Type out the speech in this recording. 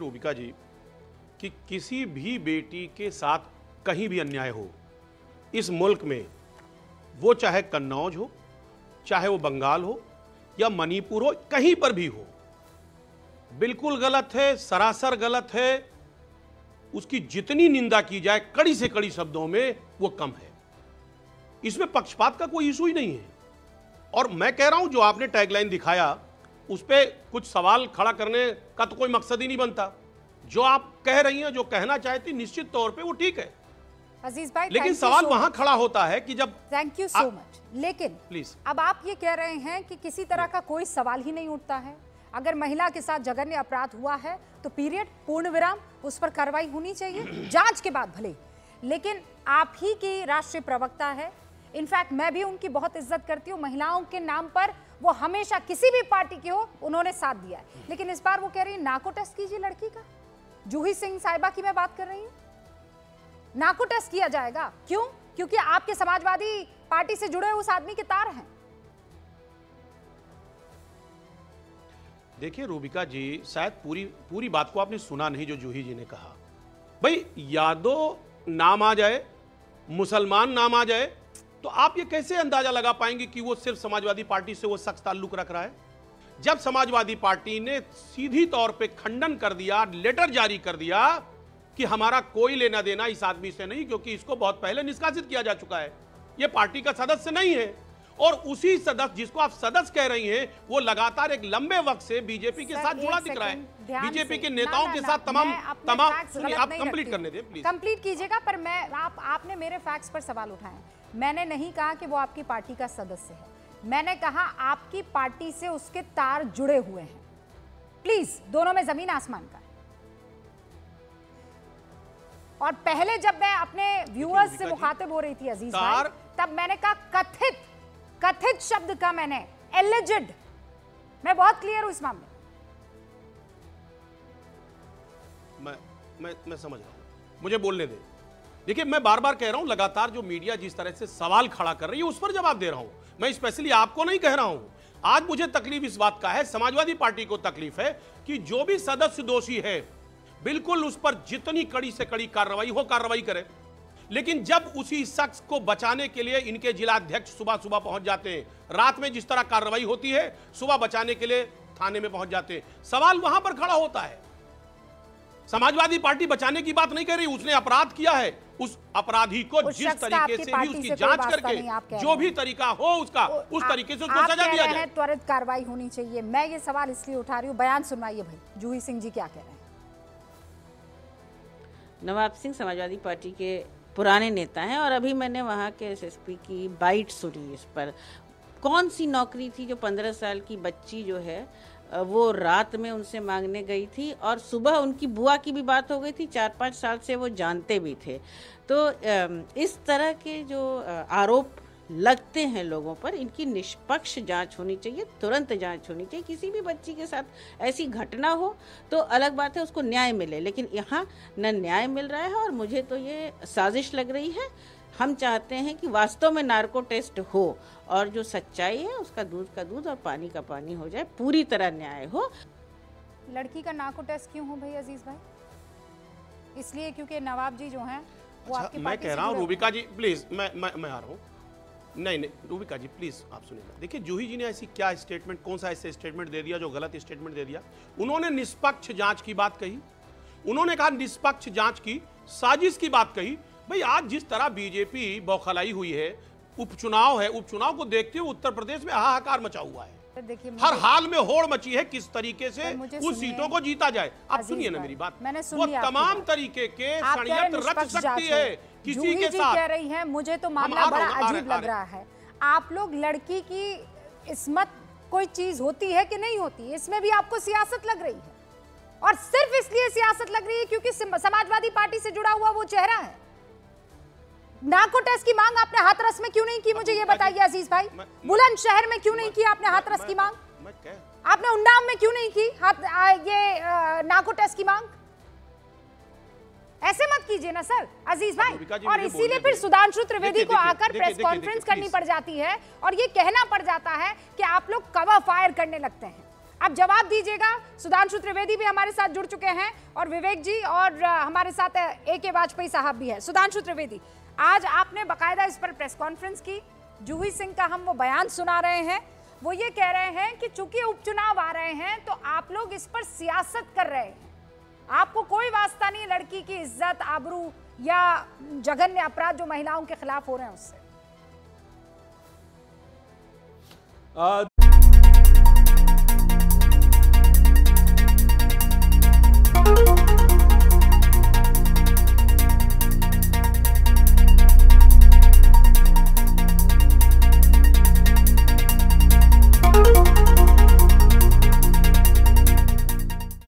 रूबिका जी कि किसी भी बेटी के साथ कहीं भी अन्याय हो इस मुल्क में, वो चाहे कन्नौज हो, चाहे वो बंगाल हो या मणिपुर हो, कहीं पर भी हो, बिल्कुल गलत है, सरासर गलत है। उसकी जितनी निंदा की जाए कड़ी से कड़ी शब्दों में वो कम है। इसमें पक्षपात का कोई इशू ही नहीं है। और मैं कह रहा हूं जो आपने टैगलाइन दिखाया उस पर कुछ सवाल खड़ा करने का तो कोई मकसद ही नहीं बनता। जो आप कह रही हैं, जो कहना चाहती, निश्चित तौर पे वो ठीक है अजीज भाई, लेकिन सवाल वहां खड़ा होता है कि जब थैंक यू सो मच, लेकिन प्लीज अब आप ये कह रहे हैं कि किसी तरह का कोई सवाल ही नहीं उठता है। अगर महिला के साथ जघन्य अपराध हुआ है तो पीरियड, पूर्ण विराम, उस पर कार्रवाई होनी चाहिए, जांच के बाद भले। लेकिन आप ही की राष्ट्रीय प्रवक्ता है, इनफैक्ट मैं भी उनकी बहुत इज्जत करती हूँ, महिलाओं के नाम पर वो हमेशा किसी भी पार्टी की हो उन्होंने साथ दिया है। लेकिन इस बार वो कह रही है नाको टेस्ट कीजिए लड़की का। जूही सिंह साहिबा की मैं बात कर रही हूँ, नाको टेस्ट किया जाएगा। क्यों? क्योंकि आपके समाजवादी पार्टी से जुड़े उस आदमी के तार हैं। देखिए रूबिका जी, शायद पूरी बात को आपने सुना नहीं जो जूही जी ने कहा। भाई यादव नाम आ जाए, मुसलमान नाम आ जाए, तो आप ये कैसे अंदाजा लगा पाएंगे कि वो सिर्फ समाजवादी पार्टी से वो शख्स ताल्लुक रख रहा है? जब समाजवादी पार्टी ने सीधी तौर पे खंडन कर दिया, लेटर जारी कर दिया कि हमारा कोई लेना देना इस आदमी से नहीं, क्योंकि इसको बहुत पहले निष्कासित किया जा चुका है, ये पार्टी का सदस्य नहीं है। और उसी सदस्य जिसको आप सदस्य कह रही हैं वो लगातार एक लंबे वक्त से बीजेपी के साथ जुड़ा दिख रहा है, बीजेपी के नेताओं के साथ तमाम आप कंप्लीट करने दें प्लीज। कंप्लीट कीजिएगा, पर मैं आपने मेरे फैक्ट्स पर सवाल उठाए। मैंने नहीं कहा कि वो आपकी पार्टी का सदस्य है, मैंने कहा आपकी पार्टी से उसके तार जुड़े हुए हैं। प्लीज, दोनों में जमीन आसमान का। और पहले जब मैं अपने व्यूअर्स से मुखातिब हो रही थी अजीज भाई, तब मैंने कहा कथित शब्द का मैंने, एलिजिड, मैं बहुत क्लियर हूं इस मामले। मैं समझ रहा हूं, मुझे बोलने दे। देखिए मैं बार बार कह रहा हूं, लगातार जो मीडिया जिस तरह से सवाल खड़ा कर रही है उस पर जवाब दे रहा हूं। मैं स्पेशली आपको नहीं कह रहा हूं। आज मुझे तकलीफ इस बात का है, समाजवादी पार्टी को तकलीफ है कि जो भी सदस्य दोषी है बिल्कुल उस पर जितनी कड़ी से कड़ी कार्रवाई हो कार्रवाई करे। लेकिन जब उसी शख्स को बचाने के लिए इनके जिला अध्यक्ष सुबह सुबह पहुंच जाते हैं, रात में जिस तरह कार्रवाई होती है सुबह बचाने के लिए थाने में पहुंच जाते हैं, सवाल वहां पर खड़ा होता है। समाजवादी पार्टी बचाने की बात नहीं कर रही, उसने अपराध किया है, उस अपराधी को जिस तरीके से भी उसकी जांच करके जो भी तरीका हो उसका उस तरीके से उसको सजा दिया जाए, त्वरित कार्रवाई होनी चाहिए। मैं ये सवाल इसलिए उठा रही हूँ, बयान सुनवाइए भाई, जूही सिंह जी क्या कह रहे हैं। नवाब सिंह समाजवादी पार्टी के पुराने नेता हैं और अभी मैंने वहाँ के एसएसपी की बाइट सुनी इस पर। कौन सी नौकरी थी जो 15 साल की बच्ची जो है वो रात में उनसे मांगने गई थी और सुबह उनकी बुआ की भी बात हो गई थी, 4-5 साल से वो जानते भी थे। तो इस तरह के जो आरोप लगते हैं लोगों पर, इनकी निष्पक्ष जांच होनी चाहिए, तुरंत जांच होनी चाहिए। किसी भी बच्ची के साथ ऐसी घटना हो तो अलग बात है, उसको न्याय मिले, लेकिन यहाँ न न्याय मिल रहा है और मुझे तो ये साजिश लग रही है। हम चाहते हैं कि वास्तव में नार्को टेस्ट हो और जो सच्चाई है उसका दूध का दूध और पानी का पानी हो जाए, पूरी तरह न्याय हो। लड़की का नार्को टेस्ट क्यों हो भाई अजीज भाई? इसलिए क्योंकि नवाब जी जो हैं वो आपकी मैं कह रहा हूँ रूबिका जी प्लीज, मैं आ रहा हूँ। नहीं रूबिका जी प्लीज आप सुनिएगा। देखिए जूही जी ने ऐसी क्या स्टेटमेंट, कौन सा ऐसे स्टेटमेंट दे दिया जो गलत स्टेटमेंट दे दिया? उन्होंने निष्पक्ष जांच की बात कही, उन्होंने कहा निष्पक्ष जांच की, साजिश की बात कही। भाई आज जिस तरह बीजेपी बौखलाई हुई है, उपचुनाव है, उपचुनाव को देखते हुए उत्तर प्रदेश में हाहाकार मचा हुआ है, हर हाल में होड़ मची है किस तरीके से उस सीटों को जीता जाए। आप सुनिए ना मेरी बात, वो तमाम तरीके के षड्यंत्र रच सकती है किसी के साथ। कह रही है मुझे तो मामला बड़ा अजीब लग रहा है। आप लोग लड़की की इस्मत कोई चीज होती है कि नहीं होती, इसमें भी आपको सियासत लग रही है, और सिर्फ इसलिए सियासत लग रही है क्योंकि समाजवादी पार्टी से जुड़ा हुआ वो चेहरा है। नार्को टेस्ट की मांग आपने हाथरस में क्यों नहीं की, मुझे ये बताइए अजीज भाई। बुलंदशहर में क्यों नहीं की आपने हाथरस की मांग? आपने उन्नाव में क्यों नहीं की ये नार्को टेस्ट की मांग? ऐसे मत कीजिए ना सर अजीज भाई। और इसीलिए फिर सुधांशु त्रिवेदी को आकर प्रेस कॉन्फ्रेंस करनी पड़ जाती है और ये कहना पड़ जाता है कि आप लोग कवर फायर करने लगते हैं। अब जवाब दीजिएगा। सुधांशु त्रिवेदी भी हमारे साथ जुड़ चुके हैं और विवेक जी, और हमारे साथ AK वाजपेयी साहब भी है। सुधांशु त्रिवेदी, आज आपने बकायदा इस पर प्रेस कॉन्फ्रेंस की, जूही सिंह का हम वो बयान सुना रहे हैं, वो ये कह रहे हैं कि चूंकि उपचुनाव आ रहे हैं तो आप लोग इस पर सियासत कर रहे हैं, आपको कोई वास्ता नहीं लड़की की इज्जत, आबरू या जघन्य अपराध जो महिलाओं के खिलाफ हो रहे हैं उससे।